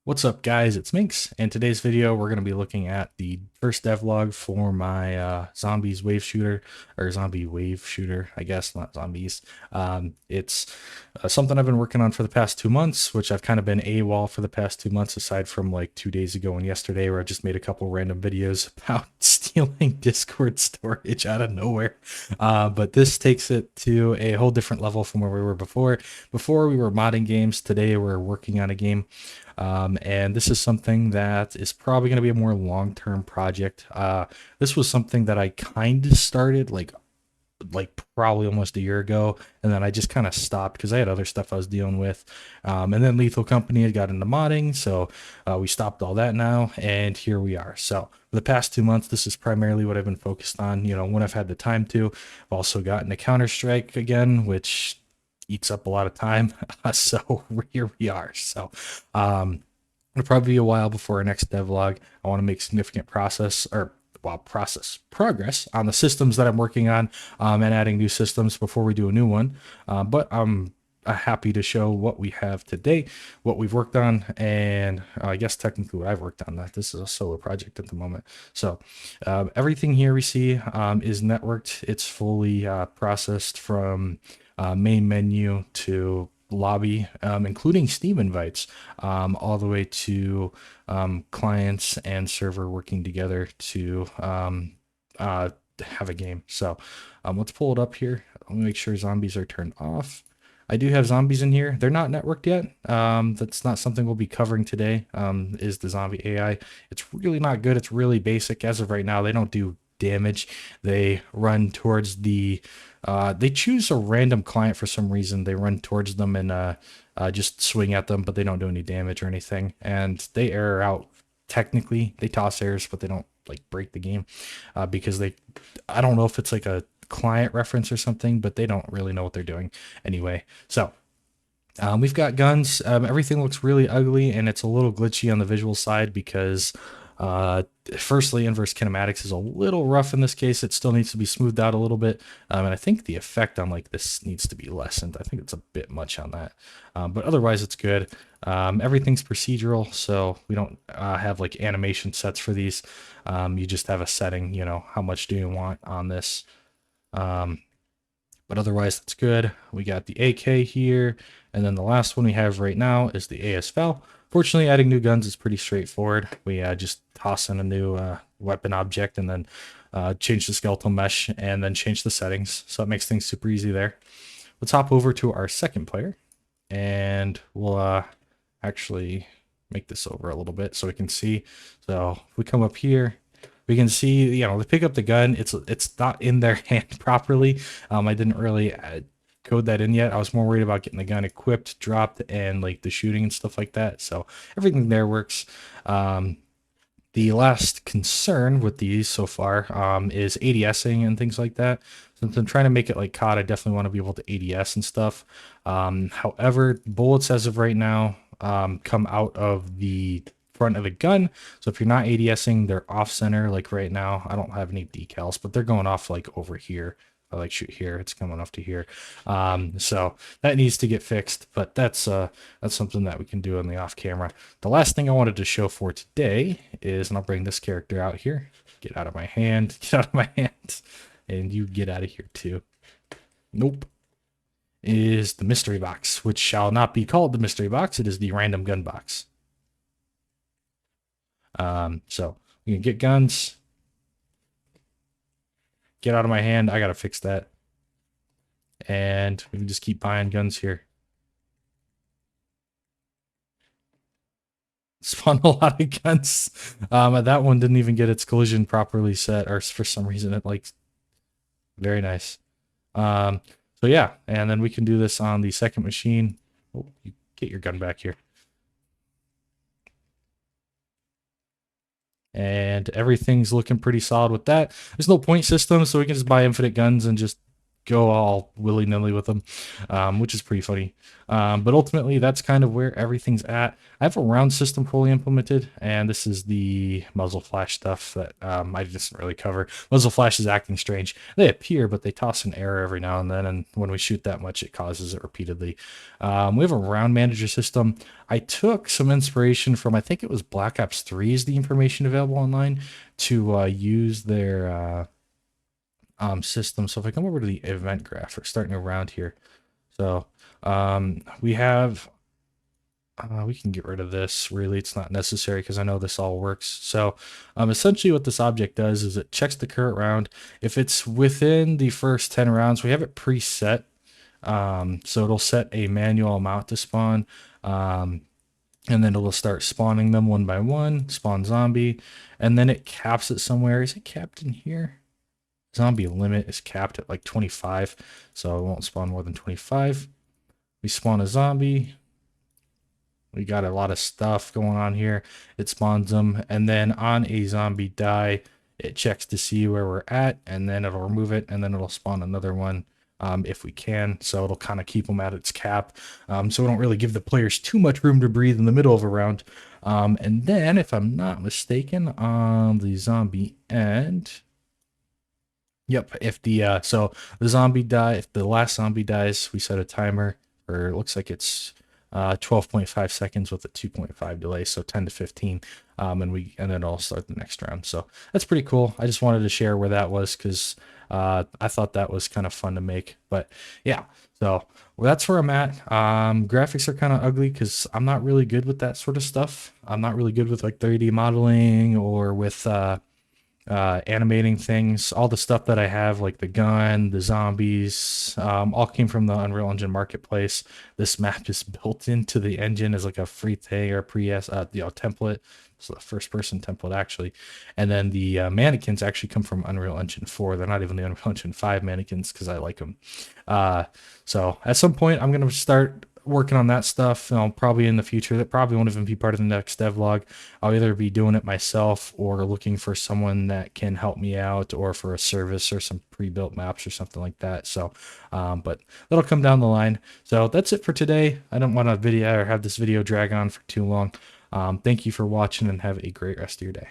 What's up, guys? It's Minx, and today's video we're going to be looking at the first devlog for my zombies wave shooter, or zombie wave shooter, I guess, not zombies. It's something I've been working on for the past 2 months, which I've kind of been AWOL for the past 2 months, aside from like 2 days ago and yesterday, where I just made a couple random videos about stealing Discord storage out of nowhere. But this takes it to a whole different level from where we were before. Before we were modding games, today we're working on a game. And this is something that is probably going to be a more long-term project. This was something that I kind of started like probably almost a year ago, and then I just kind of stopped because I had other stuff I was dealing with. And then Lethal Company had got into modding, so we stopped all that now, and here we are. So for the past 2 months, this is primarily what I've been focused on. You know, when I've had the time to. I've also gotten to Counter-Strike again, which eats up a lot of time. So here we are. So it'll probably be a while before our next devlog. I want to make significant process progress on the systems that I'm working on, and adding new systems before we do a new one. But I'm happy to show what we have today, what we've worked on, and I guess technically what I've worked on. That this is a solo project at the moment. So everything here we see is networked. It's fully processed from main menu to lobby, including Steam invites, all the way to clients and server working together to have a game. So let's pull it up here. Let me make sure zombies are turned off. I do have zombies in here. They're not networked yet. That's not something we'll be covering today, is the zombie AI. It's really not good. It's really basic. As of right now, they don't do damage. They run towards they choose a random client for some reason. They run towards them and just swing at them, but they don't do any damage or anything. And they error out technically. They toss errors, but they don't like break the game because I don't know if it's like a client reference or something, but they don't really know what they're doing anyway. So we've got guns. Everything looks really ugly, and it's a little glitchy on the visual side because, uh, firstly, inverse kinematics is a little rough in this case. It still needs to be smoothed out a little bit, and I think the effect on like this needs to be lessened. I think it's a bit much on that, but otherwise it's good. Everything's procedural, so we don't have like animation sets for these. You just have a setting. You know, how much do you want on this? Um, but otherwise that's good. We got the AK here, and then the last one we have right now is the ASFL. Fortunately, adding new guns is pretty straightforward. We just toss in a new weapon object and then change the skeletal mesh and then change the settings. So it makes things super easy there. Let's hop over to our second player, and we'll actually make this over a little bit so we can see. So if we come up here, we can see, you know, they pick up the gun. It's not in their hand properly. I didn't really code that in yet. I was more worried about getting the gun equipped, dropped, and like the shooting and stuff like that. So everything there works. The last concern with these so far is ADSing and things like that. Since I'm trying to make it like COD, I definitely want to be able to ADS and stuff. However, bullets as of right now come out of the front of the gun. So if you're not ADSing, they're off center. Like right now, I don't have any decals, but they're going off like over here. I like shoot here, it's coming off to here. So that needs to get fixed, but that's something that we can do on the off camera. The last thing I wanted to show for today is, and I'll bring this character out here. Get out of my hand, get out of my hand, and you get out of here too. Nope. Is the mystery box, which shall not be called the mystery box. It is the random gun box. So we can get guns. Get out of my hand. I gotta fix that. And we can just keep buying guns here. Spawn a lot of guns. That one didn't even get its collision properly set, or for some reason it like very nice. Um, so yeah, and then we can do this on the second machine. Oh, you get your gun back here. And everything's looking pretty solid with that. There's no point system, so we can just buy infinite guns and just go all willy-nilly with them, which is pretty funny. But ultimately, that's kind of where everything's at. I have a round system fully implemented, and this is the muzzle flash stuff that I just didn't really cover. Muzzle flash is acting strange. They appear, but they toss an error every now and then, and when we shoot that much, it causes it repeatedly. We have a round manager system. I took some inspiration from, I think it was Black Ops 3 is the information available online to use their system. So if I come over to the event graph, we're starting around here. So we have, we can get rid of this. Really, it's not necessary because I know this all works. So essentially what this object does is it checks the current round. If it's within the first 10 rounds, we have it preset. So it'll set a manual amount to spawn. And then it'll start spawning them one by one, spawn zombie, and then it caps it somewhere. Is it capped in here? Zombie limit is capped at like 25, so it won't spawn more than 25. We spawn a zombie. We got a lot of stuff going on here. It spawns them, and then on a zombie die, it checks to see where we're at, and then it'll remove it, and then it'll spawn another one if we can. So it'll kind of keep them at its cap. So we don't really give the players too much room to breathe in the middle of a round. And then, if I'm not mistaken, on the zombie end, yep. If the so the zombie if the last zombie dies, we set a timer for, it looks like it's 12.5 seconds with a 2.5 delay, so 10 to 15, and then I'll start the next round. So that's pretty cool. I just wanted to share where that was because I thought that was kind of fun to make. But yeah, so that's where I'm at. Graphics are kind of ugly because I'm not really good with that sort of stuff. I'm not really good with like 3D modeling or with animating things. All the stuff that I have, like the gun, the zombies, all came from the Unreal Engine marketplace. This map is built into the engine as like a free thing or template. So the first person template actually, and then the mannequins actually come from Unreal Engine 4. They're not even the Unreal Engine 5 mannequins because I like them. So at some point I'm gonna start working on that stuff, probably in the future. That probably won't even be part of the next devlog. I'll either be doing it myself or looking for someone that can help me out, or for a service or some pre-built maps or something like that. So but that'll come down the line. So that's it for today. I don't want to have this video drag on for too long. Thank you for watching and have a great rest of your day.